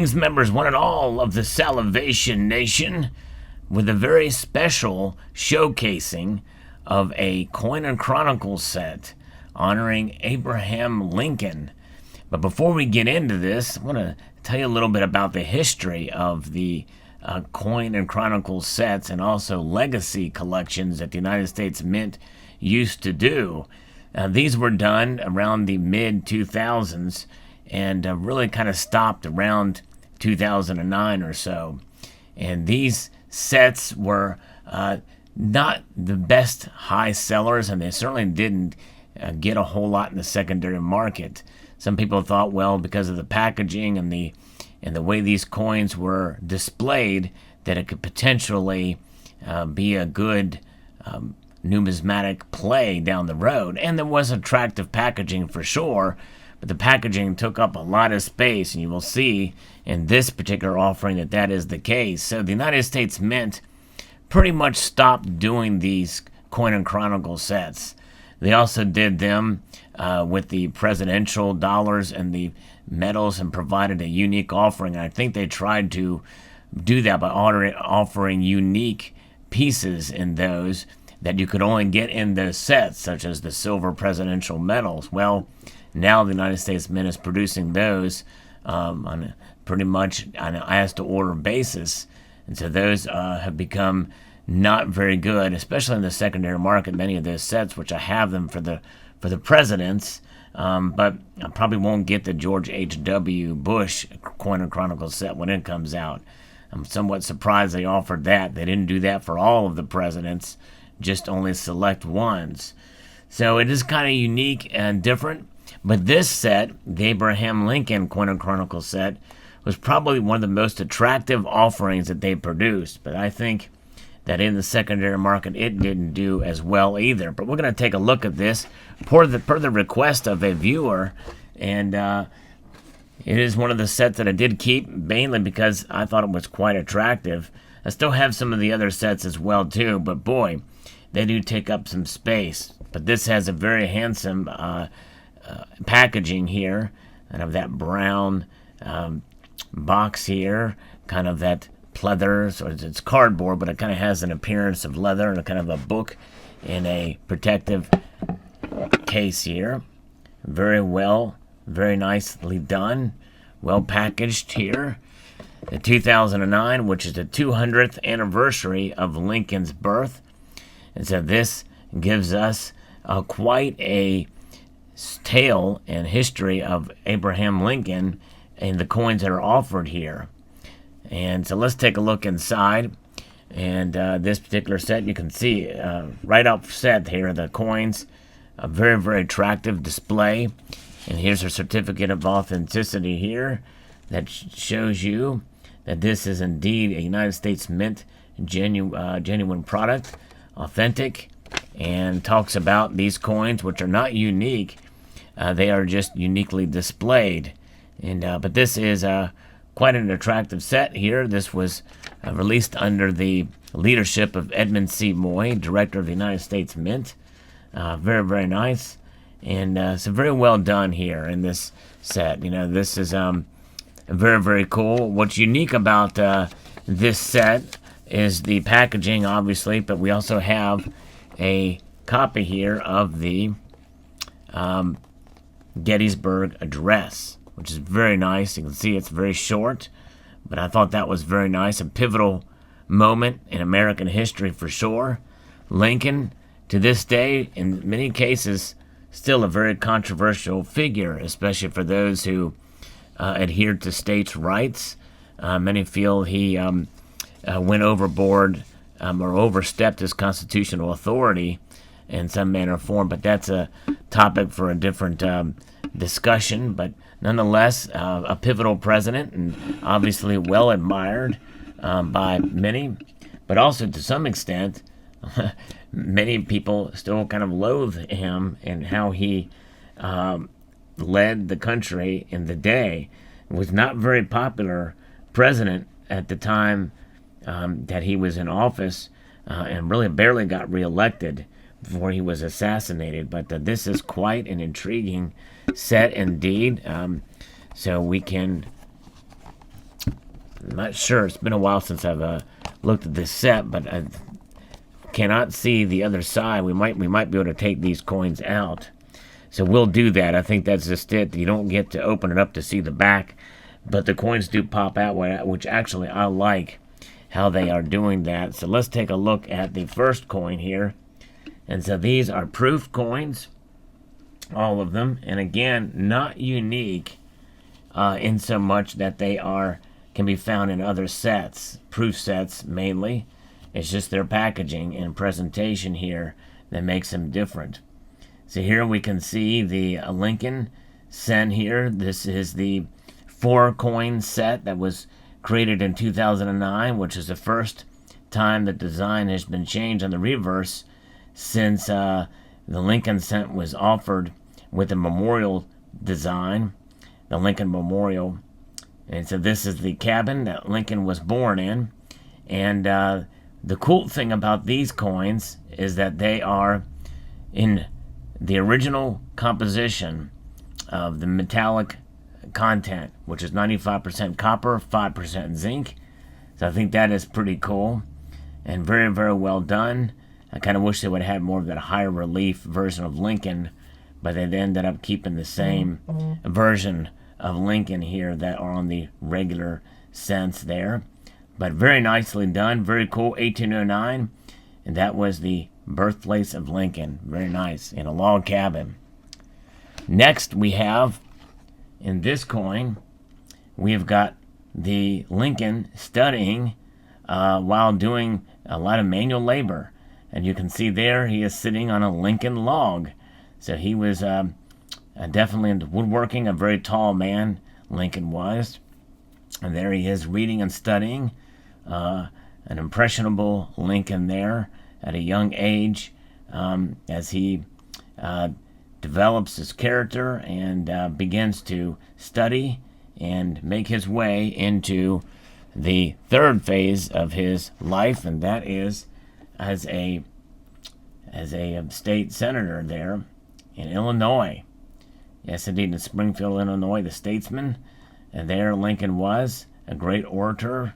Greetings, members, one and all of the Salivation Nation, with a very special showcasing of a Coin and Chronicles set honoring Abraham Lincoln. But before we get into this, I want to tell you a little bit about the history of the Coin and Chronicles sets and also legacy collections that the United States Mint used to do. These were done around the mid-2000s and really kind of stopped around 2009 or so. And these sets were not the best high sellers, and they certainly didn't get a whole lot in the secondary market. Some people thought, well, because of the packaging and the way these coins were displayed, that it could potentially be a good numismatic play down the road. And there was attractive packaging for sure, but the packaging took up a lot of space, and you will see in this particular offering that that is the case. So the United States Mint pretty much stopped doing these Coin and Chronicle sets. They also did them with the presidential dollars and the metals and provided a unique offering. I think they tried to do that by offering unique pieces in those that you could only get in those sets, such as the silver presidential medals. Well, now the United States Mint is producing those on pretty much on an as-to-order basis. And so those have become not very good, especially in the secondary market. Many of those sets, which I have them for the presidents, but I probably won't get the George H.W. Bush Coin and Chronicles set when it comes out. I'm somewhat surprised they offered that. They didn't do that for all of the presidents, just only select ones. So it is kind of unique and different. But this set, the Abraham Lincoln Coin and Chronicles set, was probably one of the most attractive offerings that they produced. But I think that in the secondary market, it didn't do as well either. But we're going to take a look at this per the request of a viewer. And it is one of the sets that I did keep, mainly because I thought it was quite attractive. I still have some of the other sets as well, too. But boy, they do take up some space. But this has a very handsome packaging here, kind of that brown box here, kind of that pleather, so it's cardboard, but it kind of has an appearance of leather and a kind of a book in a protective case here. Very well, very nicely done, well packaged here. The 2009, which is the 200th anniversary of Lincoln's birth, and so this gives us quite a tale and history of Abraham Lincoln and the coins that are offered here. And so let's take a look inside. And this particular set, you can see right offset here, the coins, a very, very attractive display. And here's a certificate of authenticity here that shows you that this is indeed a United States Mint genuine product, authentic, and talks about these coins, which are not unique. They are just uniquely displayed. And but this is quite an attractive set here. This was released under the leadership of Edmund C. Moy, director of the United States Mint. Very, very nice. And so very well done here in this set. You know, this is very, very cool. What's unique about this set is the packaging, obviously, but we also have a copy here of the Gettysburg Address, which is very nice. You can see it's very short, but I thought that was very nice. A pivotal moment in American history for sure. Lincoln, to this day, in many cases, still a very controversial figure, especially for those who adhered to states' rights. Many feel he went overboard or overstepped his constitutional authority in some manner or form, but that's a topic for a different discussion. But nonetheless, a pivotal president, and obviously well admired by many, but also to some extent, many people still kind of loathe him and how he led the country in the day. Was not very popular president at the time that he was in office, and really barely got reelected before he was assassinated. But this is quite an intriguing set indeed. So we can I'm not sure. It's been a while since I've looked at this set, but I cannot see the other side. We might be able to take these coins out. So we'll do that. I think that's just it. You don't get to open it up to see the back, but the coins do pop out, which actually I like how they are doing that. So let's take a look at the first coin here. And so these are proof coins, all of them. And again, not unique in so much that they can be found in other sets, proof sets mainly. It's just their packaging and presentation here that makes them different. So here we can see the Lincoln cent here. This is the 4-coin set that was created in 2009, which is the first time the design has been changed on the reverse since the Lincoln cent was offered with a memorial design, the Lincoln Memorial. And so this is the cabin that Lincoln was born in. And the cool thing about these coins is that they are in the original composition of the metallic content, which is 95% copper, 5% zinc. So I think that is pretty cool and very, very well done. I kind of wish they would have had more of that higher relief version of Lincoln, but they ended up keeping the same version of Lincoln here that are on the regular cents there. But very nicely done, very cool, 1809, and that was the birthplace of Lincoln. Very nice, in a log cabin. Next we have, in this coin, we have got the Lincoln studying while doing a lot of manual labor. And you can see there he is sitting on a Lincoln log. So he was definitely into woodworking, a very tall man, Lincoln was. And there he is reading and studying. An impressionable Lincoln there at a young age as he develops his character and begins to study and make his way into the third phase of his life, and that is as a state senator there in Illinois. Yes, indeed, in Springfield, Illinois, the statesman. And there Lincoln was, a great orator,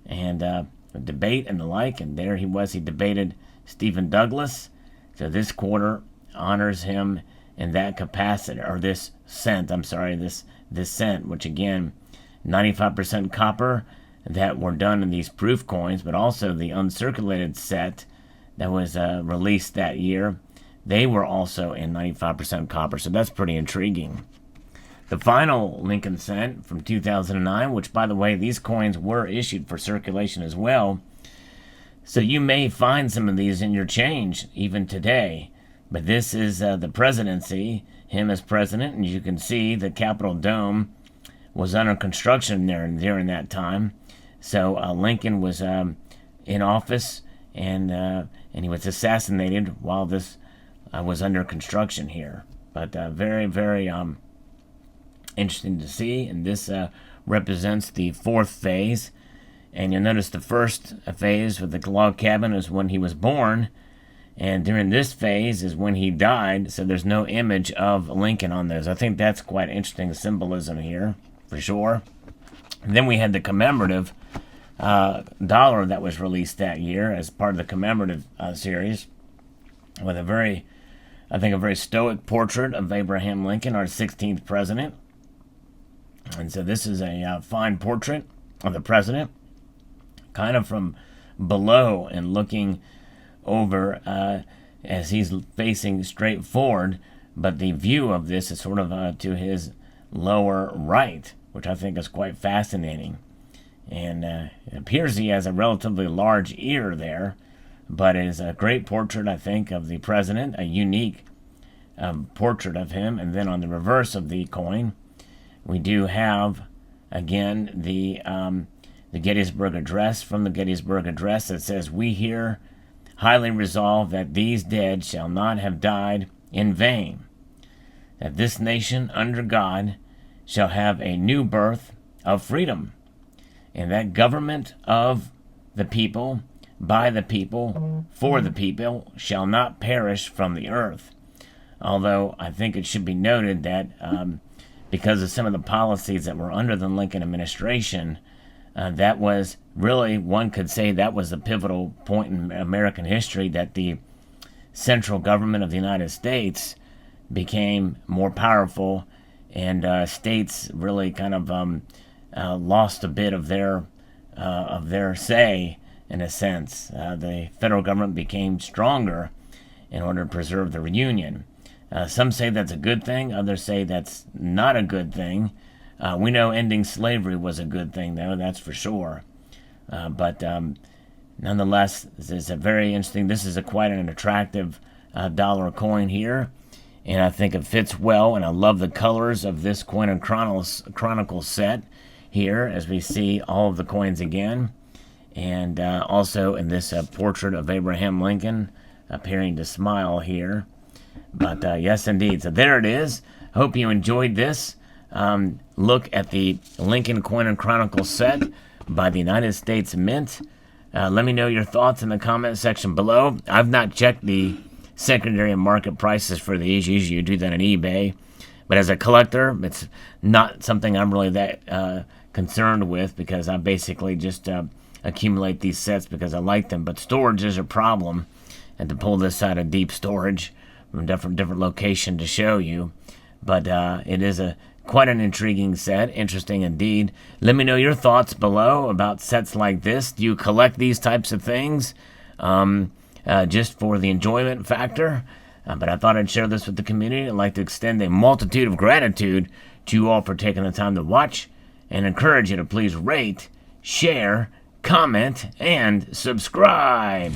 and a debate and the like. And there he was. He debated Stephen Douglas. So this quarter honors him in that capacity, or this cent, this cent, which again, 95% copper that were done in these proof coins, but also the uncirculated set that was released that year. They were also in 95% copper, so that's pretty intriguing. The final Lincoln cent from 2009, which, by the way, these coins were issued for circulation as well. So you may find some of these in your change even today. But this is the presidency, him as president, and you can see the Capitol Dome was under construction there during that time. So Lincoln was in office, and he was assassinated while this was under construction here. But very, very interesting to see, and this represents the fourth phase. And you'll notice the first phase with the log cabin is when he was born, and during this phase is when he died, so there's no image of Lincoln on those. I think that's quite interesting symbolism here, for sure. And then we had the commemorative dollar that was released that year as part of the commemorative series with a very stoic portrait of Abraham Lincoln, our 16th president. And so this is a fine portrait of the president, kind of from below and looking over as he's facing straight forward, but the view of this is sort of to his lower right, which I think is quite fascinating. And it appears he has a relatively large ear there, but it is a great portrait, I think, of the president, a unique portrait of him. And then on the reverse of the coin, we do have, again, the Gettysburg Address. From the Gettysburg Address, it says, "We here highly resolve that these dead shall not have died in vain, that this nation under God shall have a new birth of freedom, and that government of the people, by the people, for the people, shall not perish from the earth." Although I think it should be noted that because of some of the policies that were under the Lincoln administration, That was really, one could say that was a pivotal point in American history, that the central government of the United States became more powerful, and states really kind of lost a bit of their say, in a sense. The federal government became stronger in order to preserve the Union. Some say that's a good thing, others say that's not a good thing. We know ending slavery was a good thing, though, that's for sure. But nonetheless, this is a very interesting, this is quite an attractive dollar coin here, and I think it fits well, and I love the colors of this Coin and Chronicles set here, as we see all of the coins again, and also in this portrait of Abraham Lincoln appearing to smile here. But yes, indeed. So there it is. Hope you enjoyed this look at the Lincoln Coin and Chronicles set by the United States Mint. Let me know your thoughts in the comment section below. I've not checked the secondary market prices for these. Usually you do that on eBay. But as a collector, it's not something I'm really that concerned with, because I basically just accumulate these sets because I like them. But storage is a problem, and to pull this out of deep storage from different location to show you. But it is quite an intriguing set, interesting indeed. Let me know your thoughts below about sets like this. Do you collect these types of things just for the enjoyment factor? But I thought I'd share this with the community. I'd like to extend a multitude of gratitude to you all for taking the time to watch, and encourage you to please rate, share, comment, and subscribe.